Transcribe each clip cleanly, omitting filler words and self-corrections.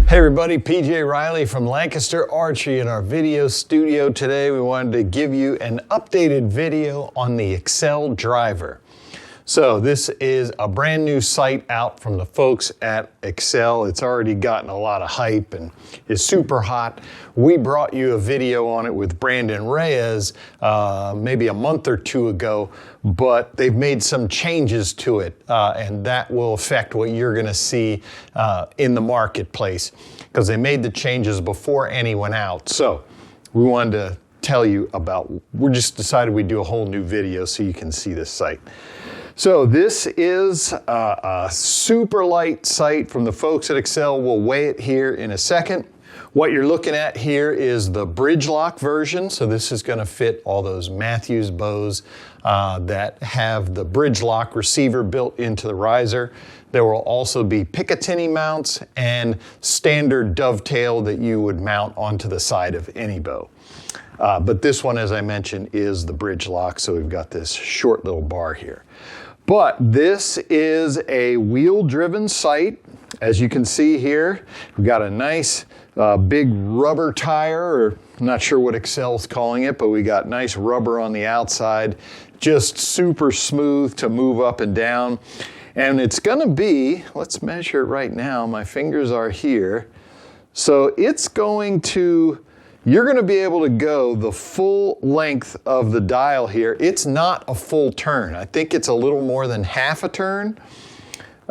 Hey everybody, PJ Riley from Lancaster Archery in our video studio today. We wanted to give you an updated video on the Axcel Driver. So this is a brand new sight out from the folks at Axcel. It's already gotten a lot of hype and is super hot. We brought you a video on it with Brandon Reyes maybe a month or two ago, but they've made some changes to it and that will affect what you're gonna see in the marketplace because they made the changes before any went out. So we wanted to tell you about, we just decided we'd do a whole new video so you can see this sight. So this is a super light sight from the folks at Axcel. We'll weigh it here in a second. What you're looking at here is the bridge lock version. So this is going to fit all those Matthews bows that have the bridge lock receiver built into the riser. There will also be Picatinny mounts and standard dovetail that you would mount onto the side of any bow. But this one, as I mentioned, is the bridge lock. So we've got this short little bar here. But this is a wheel-driven sight. As you can see here, we've got a nice big rubber tire, or I'm not sure what Axcel's calling it, but we got nice rubber on the outside, just super smooth to move up and down. And it's gonna be, let's measure it right now, my fingers are here. So it's going to, you're going to be able to go the full length of the dial here. It's not a full turn. I think it's a little more than half a turn.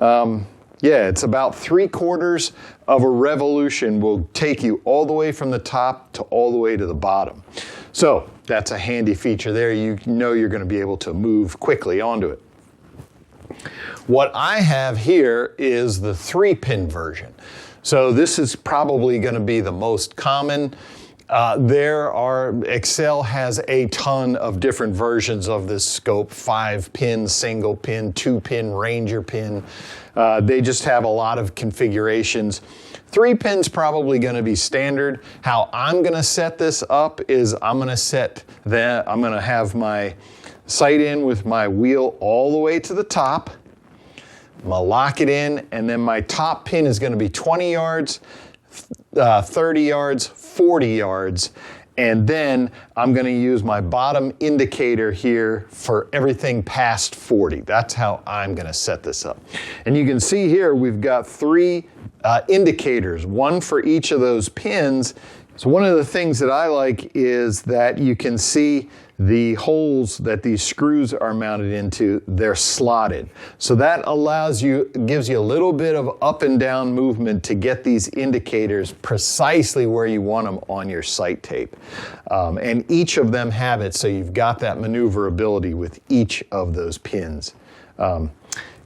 Yeah, it's about 3/4 of a revolution will take you all the way from the top to all the way to the bottom. So that's a handy feature there. You know you're going to be able to move quickly onto it. What I have here is the 3-pin version. So this is probably going to be the most common. Axcel has a ton of different versions of this scope, 5-pin, single pin, 2-pin, ranger pin. They just have a lot of configurations. 3-pin's probably gonna be standard. How I'm gonna set this up is I'm gonna have my sight in with my wheel all the way to the top. I'm gonna lock it in, and then my top pin is gonna be 20 yards, 30 yards, 40 yards, and then I'm going to use my bottom indicator here for everything past 40. That's how I'm going to set this up. And you can see here we've got 3 indicators, one for each of those pins. So one of the things that I like is that you can see the holes that these screws are mounted into, they're slotted. So that gives you a little bit of up and down movement to get these indicators precisely where you want them on your sight tape. And each of them have it, so you've got that maneuverability with each of those pins.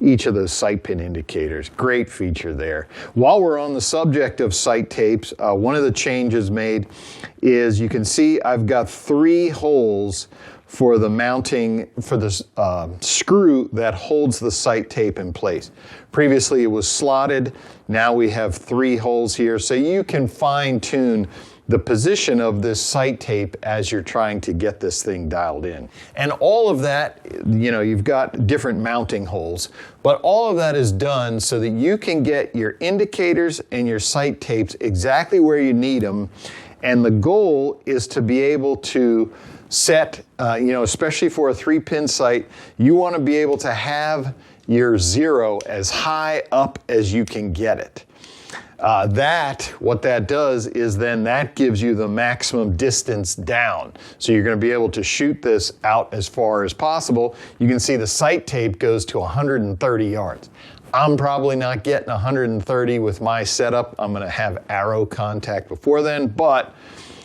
Each of those sight pin indicators. Great feature there. While we're on the subject of sight tapes, one of the changes made is you can see I've got 3 holes for the mounting, for the screw that holds the sight tape in place. Previously it was slotted, now we have 3 holes here, so you can fine tune the position of this sight tape as you're trying to get this thing dialed in. And all of that, you know, you've got different mounting holes, but all of that is done so that you can get your indicators and your sight tapes exactly where you need them. And the goal is to be able to set, you know, especially for a 3-pin sight, you want to be able to have your 0 as high up as you can get it. What that does is then that gives you the maximum distance down. So you're going to be able to shoot this out as far as possible. You can see the sight tape goes to 130 yards. I'm probably not getting 130 with my setup. I'm going to have arrow contact before then, but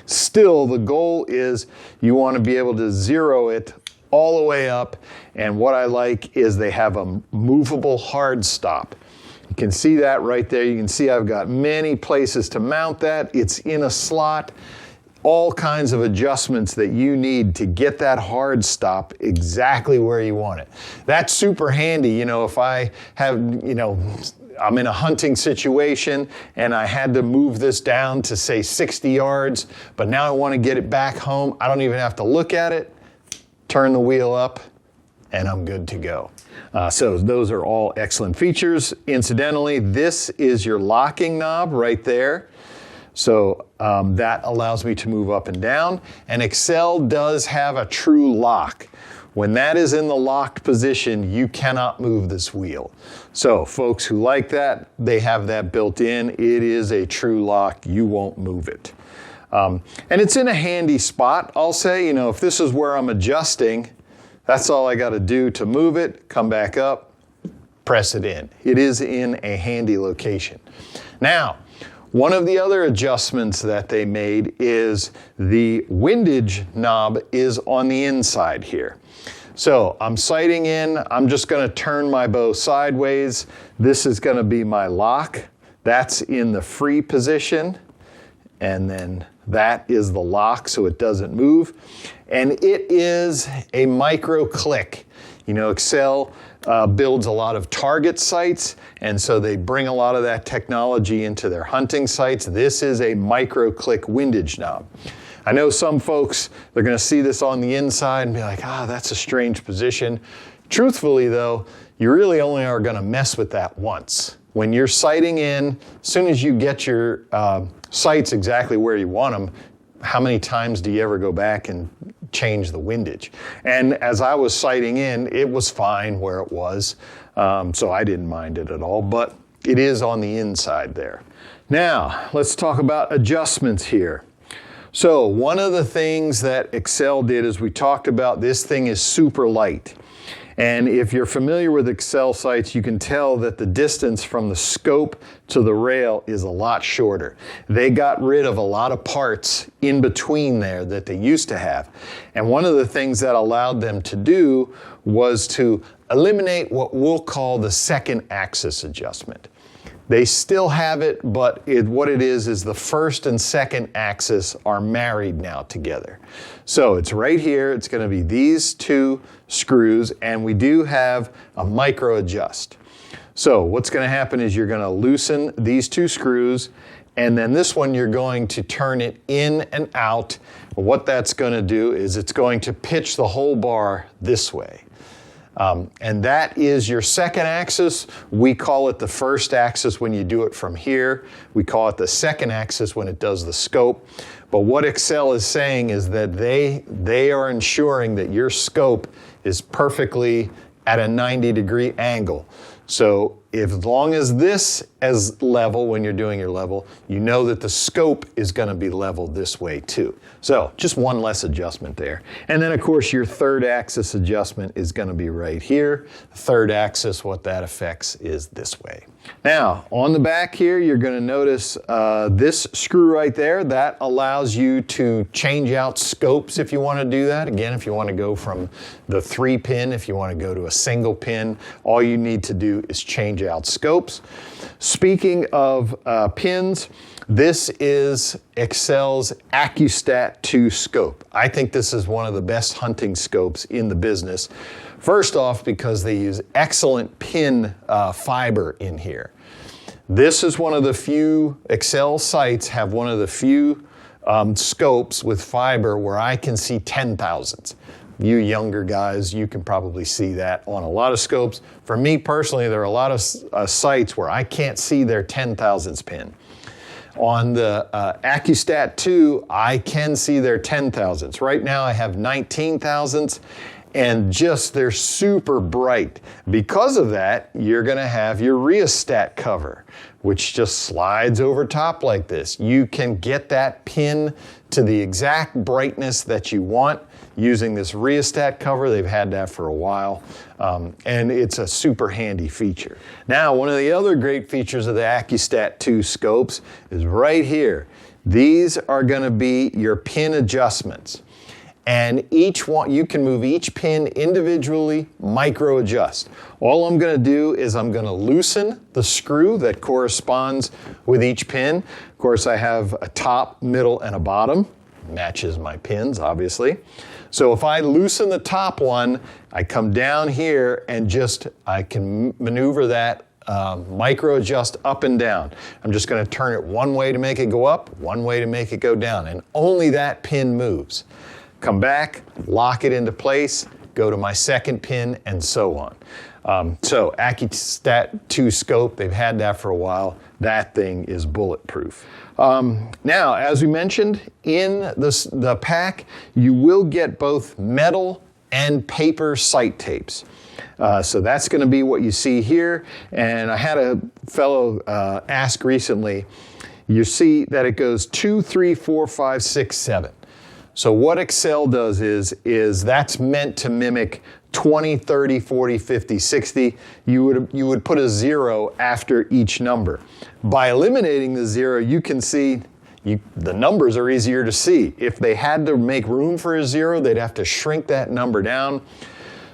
still the goal is you want to be able to 0 it all the way up. And what I like is they have a movable hard stop. You can see that right there. You can see I've got many places to mount that. It's in a slot. All kinds of adjustments that you need to get that hard stop exactly where you want it. That's super handy. You know, if I have, you know, I'm in a hunting situation and I had to move this down to say 60 yards, but now I want to get it back home. I don't even have to look at it, turn the wheel up, and I'm good to go. So those are all excellent features. Incidentally, this is your locking knob right there. So that allows me to move up and down. And Axcel does have a true lock. When that is in the locked position, you cannot move this wheel. So folks who like that, they have that built in. It is a true lock. You won't move it. And it's in a handy spot. I'll say, you know, if this is where I'm adjusting, that's all I got to do to move it, come back up, press it in. It is in a handy location. Now, one of the other adjustments that they made is the windage knob is on the inside here. So I'm sighting in, I'm just going to turn my bow sideways. This is going to be my lock. That's in the free position. And then that is the lock so it doesn't move. And it is a micro click. You know, Axcel builds a lot of target sights, and so they bring a lot of that technology into their hunting sights. This is a micro click windage knob. I know some folks, they're going to see this on the inside and be like, that's a strange position. Truthfully though, you really only are going to mess with that once. When you're sighting in, as soon as you get your sights exactly where you want them, how many times do you ever go back and change the windage? And as I was sighting in, it was fine where it was, so I didn't mind it at all, but it is on the inside there. Now, let's talk about adjustments here. So one of the things that Axcel did is we talked about this thing is super light. And if you're familiar with Axcel sights, you can tell that the distance from the scope to the rail is a lot shorter. They got rid of a lot of parts in between there that they used to have. And one of the things that allowed them to do was to eliminate what we'll call the second axis adjustment. They still have it, but what it is the first and second axis are married now together. So it's right here, it's going to be these two screws, and we do have a micro adjust. So what's going to happen is you're going to loosen these two screws, and then this one you're going to turn it in and out. What that's going to do is it's going to pitch the whole bar this way. And that is your second axis. We call it the first axis when you do it from here. We call it the second axis when it does the scope. But what Axcel is saying is that they are ensuring that your scope is perfectly at a 90-degree angle. So as long as this is level when you're doing your level, you know that the scope is going to be leveled this way too. So just one less adjustment there. And then of course your third axis adjustment is going to be right here. The third axis, what that affects is this way. Now on the back here, you're going to notice this screw right there. That allows you to change out scopes if you want to do that. Again, if you want to go from the 3-pin, if you want to go to a single pin, all you need to do is change out scopes. Speaking of pins, this is Axcel's Accustat 2 scope. I think this is one of the best hunting scopes in the business. First off, because they use excellent pin fiber in here. This is one of the few, Axcel sights have one of the few scopes with fiber where I can see 10,000s. You younger guys, you can probably see that on a lot of scopes. For me personally, there are a lot of sights where I can't see their 10,000s pin. On the Accustat 2, I can see their 10,000s. Right now I have 19,000s, and just they're super bright. Because of that, you're going to have your rheostat cover, which just slides over top like this. You can get that pin to the exact brightness that you want using this rheostat cover. They've had that for a while, and it's a super handy feature. Now, one of the other great features of the Accustat 2 scopes is right here. These are going to be your pin adjustments. And each one, you can move each pin individually, micro adjust. All I'm going to do is I'm going to loosen the screw that corresponds with each pin. Of course, I have a top, middle, and a bottom. Matches my pins, obviously. So if I loosen the top one, I come down here and I can maneuver that micro adjust up and down. I'm just going to turn it one way to make it go up, one way to make it go down, and only that pin moves. Come back, lock it into place, go to my second pin, and so on. So Accustat 2 scope, they've had that for a while. That thing is bulletproof. Now, as we mentioned, in the pack, you will get both metal and paper sight tapes. So that's going to be what you see here. And I had a fellow ask recently, you see that it goes 2, 3, 4, 5, 6, 7. So what Axcel does is that's meant to mimic 20, 30, 40, 50, 60. You would put a 0 after each number. By eliminating the 0, you can see the numbers are easier to see. If they had to make room for a 0, they'd have to shrink that number down.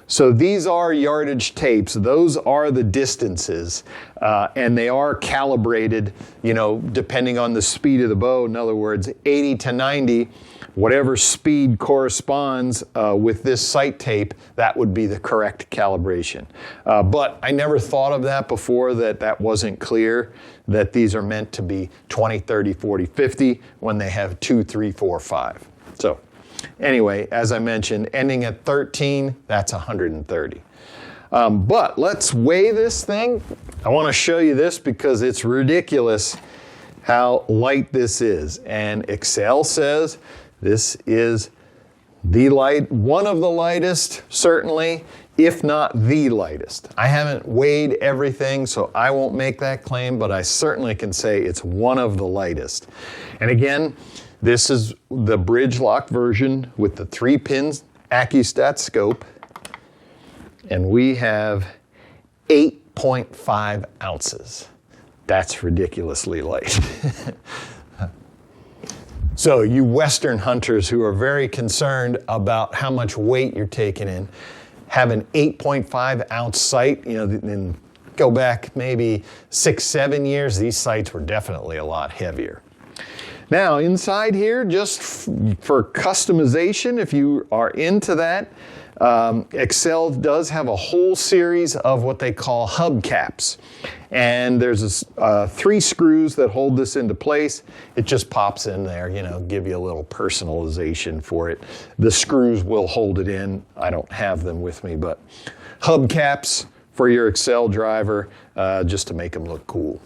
So these are yardage tapes. Those are the distances, and they are calibrated, depending on the speed of the bow. In other words, 80 to 90, whatever speed corresponds with this sight tape, that would be the correct calibration. But I never thought of that before, that wasn't clear, that these are meant to be 20, 30, 40, 50 when they have 2, 3, 4, 5. So anyway, as I mentioned, ending at 13, that's 130. But let's weigh this thing. I want to show you this because it's ridiculous how light this is. And Axcel says this is one of the lightest, certainly, if not the lightest. I haven't weighed everything, so I won't make that claim, but I certainly can say it's one of the lightest. And again, this is the bridge lock version with the 3-pin Accustat scope, and we have 8.5 ounces. That's ridiculously light. So you Western hunters who are very concerned about how much weight you're taking in, have an 8.5 ounce sight, and go back maybe 6, 7 years, these sights were definitely a lot heavier. Now inside here, just for customization, if you are into that, Axcel does have a whole series of what they call hubcaps. And there's 3 screws that hold this into place. It just pops in there, give you a little personalization for it. The screws will hold it in. I don't have them with me, but hubcaps for your Axcel driver, just to make them look cool.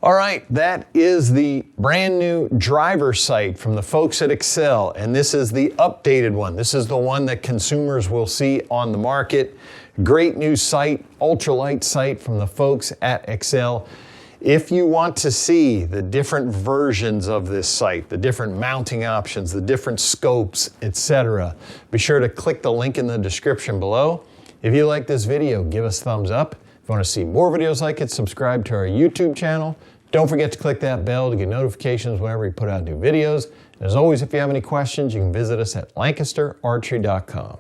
All right, that is the brand new driver sight from the folks at Axcel, and this is the updated one. This is the one that consumers will see on the market. Great new sight, ultralight sight from the folks at Axcel. If you want to see the different versions of this sight, the different mounting options, the different scopes, etc., be sure to click the link in the description below. If you like this video, give us a thumbs up. If you want to see more videos like it, subscribe to our YouTube channel. Don't forget to click that bell to get notifications whenever we put out new videos. And as always, if you have any questions, you can visit us at LancasterArchery.com.